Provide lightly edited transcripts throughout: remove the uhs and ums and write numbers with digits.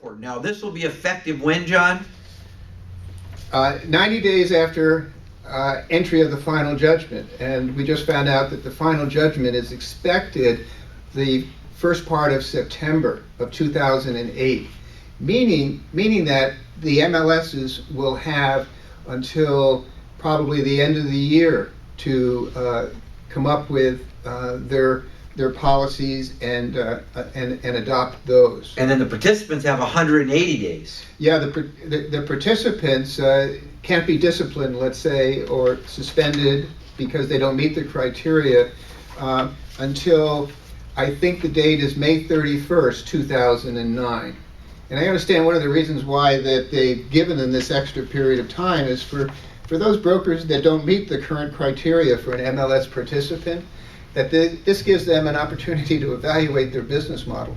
court. Now, this will be effective when, John? 90 days after entry of the final judgment. And we just found out that the final judgment is expected the first part of September of 2008, meaning that the MLSs will have until probably the end of the year to come up with their policies and adopt those. And then the participants have 180 days. Yeah, the participants can't be disciplined, let's say, or suspended because they don't meet the criteria until I think the date is May 31st, 2009. And I understand one of the reasons why that they've given them this extra period of time is for those brokers that don't meet the current criteria for an MLS participant, that this gives them an opportunity to evaluate their business model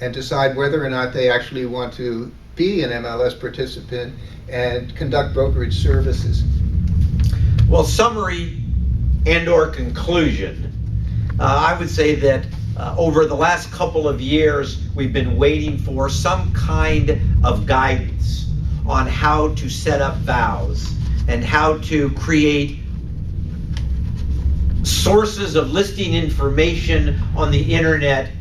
and decide whether or not they actually want to be an MLS participant and conduct brokerage services. Well, summary and/or conclusion. I would say that over the last couple of years, we've been waiting for some kind of guidance on how to set up vows and how to create sources of listing information on the internet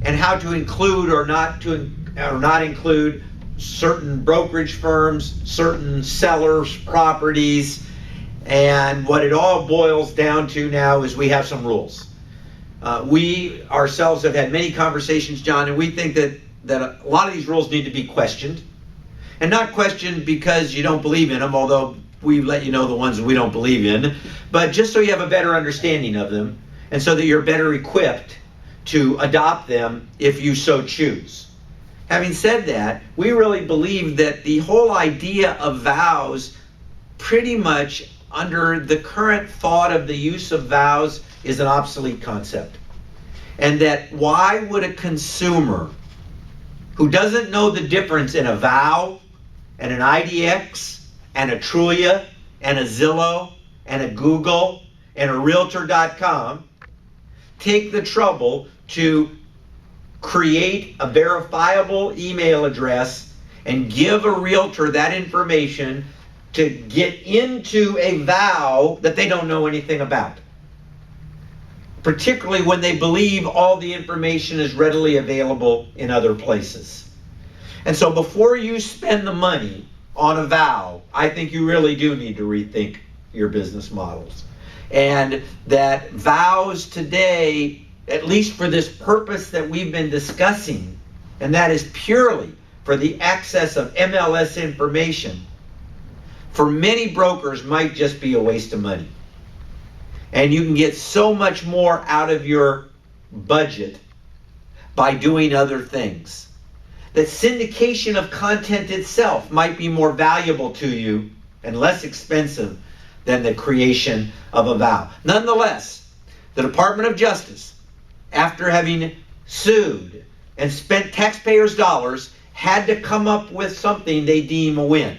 and how to include or not include certain brokerage firms, certain sellers, properties, and what it all boils down to now is we have some rules. We ourselves have had many conversations, John, and we think that a lot of these rules need to be questioned. And not questioned because you don't believe in them, although we let you know the ones we don't believe in, but just so you have a better understanding of them and so that you're better equipped to adopt them if you so choose. Having said that, we really believe that the whole idea of vows pretty much under the current thought of the use of vows is an obsolete concept. And that why would a consumer who doesn't know the difference in a vow and an IDX and a Trulia and a Zillow and a Google and a Realtor.com take the trouble to create a verifiable email address and give a realtor that information to get into a vow that they don't know anything about, particularly when they believe all the information is readily available in other places. And so before you spend the money on a vow, I think you really do need to rethink your business models. And that vows today, at least for this purpose that we've been discussing, and that is purely for the access of MLS information, for many brokers might just be a waste of money. And you can get so much more out of your budget by doing other things. That syndication of content itself might be more valuable to you and less expensive than the creation of a vow. Nonetheless, the Department of Justice, after having sued and spent taxpayers' dollars, had to come up with something they deem a win.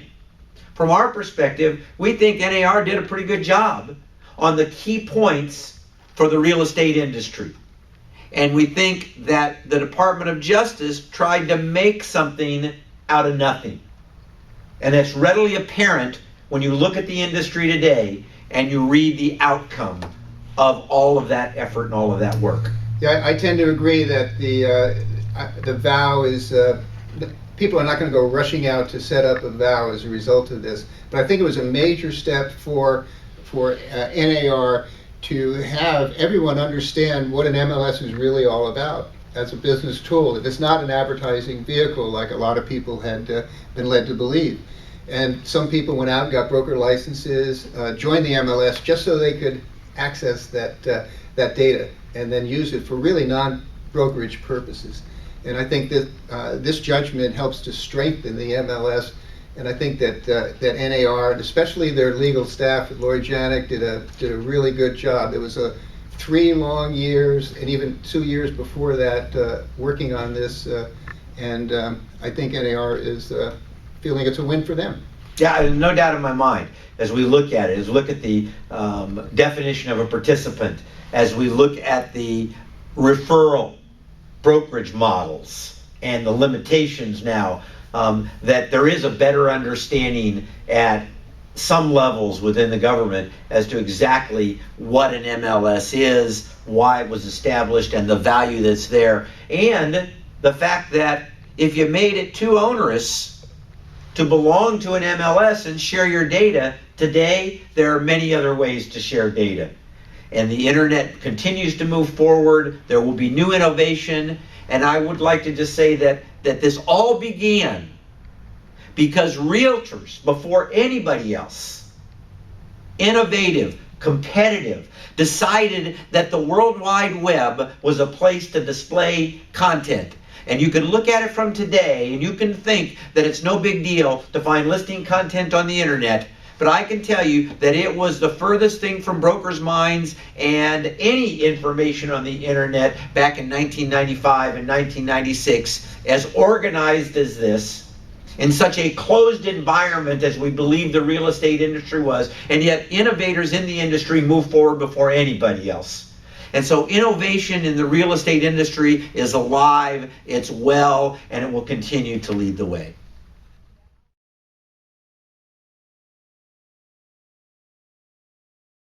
From our perspective, we think NAR did a pretty good job on the key points for the real estate industry. And we think that the Department of Justice tried to make something out of nothing. And that's readily apparent when you look at the industry today and you read the outcome of all of that effort and all of that work. Yeah, I tend to agree that the vow is, people are not going to go rushing out to set up a vow as a result of this. But I think it was a major step for NAR to have everyone understand what an MLS is really all about as a business tool. It's not an advertising vehicle like a lot of people had been led to believe. And some people went out and got broker licenses, joined the MLS just so they could access that data and then use it for really non-brokerage purposes. And I think that this judgment helps to strengthen the MLS. And I think that NAR, and especially their legal staff at Lloyd Janik, did a really good job. There was 3 long years, and even 2 years before that, working on this. And I think NAR is feeling it's a win for them. Yeah, no doubt in my mind. As we look at it, as we look at the definition of a participant, as we look at the referral brokerage models and the limitations now that there is a better understanding at some levels within the government as to exactly what an MLS is, why it was established, and the value that's there. And the fact that if you made it too onerous to belong to an MLS and share your data, today there are many other ways to share data. And the internet continues to move forward. There will be new innovation. And I would like to just say that this all began because realtors, before anybody else, innovative, competitive, decided that the World Wide Web was a place to display content. And you can look at it from today and you can think that it's no big deal to find listing content on the internet, but I can tell you that it was the furthest thing from brokers' minds and any information on the internet back in 1995 and 1996, as organized as this, in such a closed environment as we believe the real estate industry was, and yet innovators in the industry moved forward before anybody else. And so innovation in the real estate industry is alive, it's well, and it will continue to lead the way.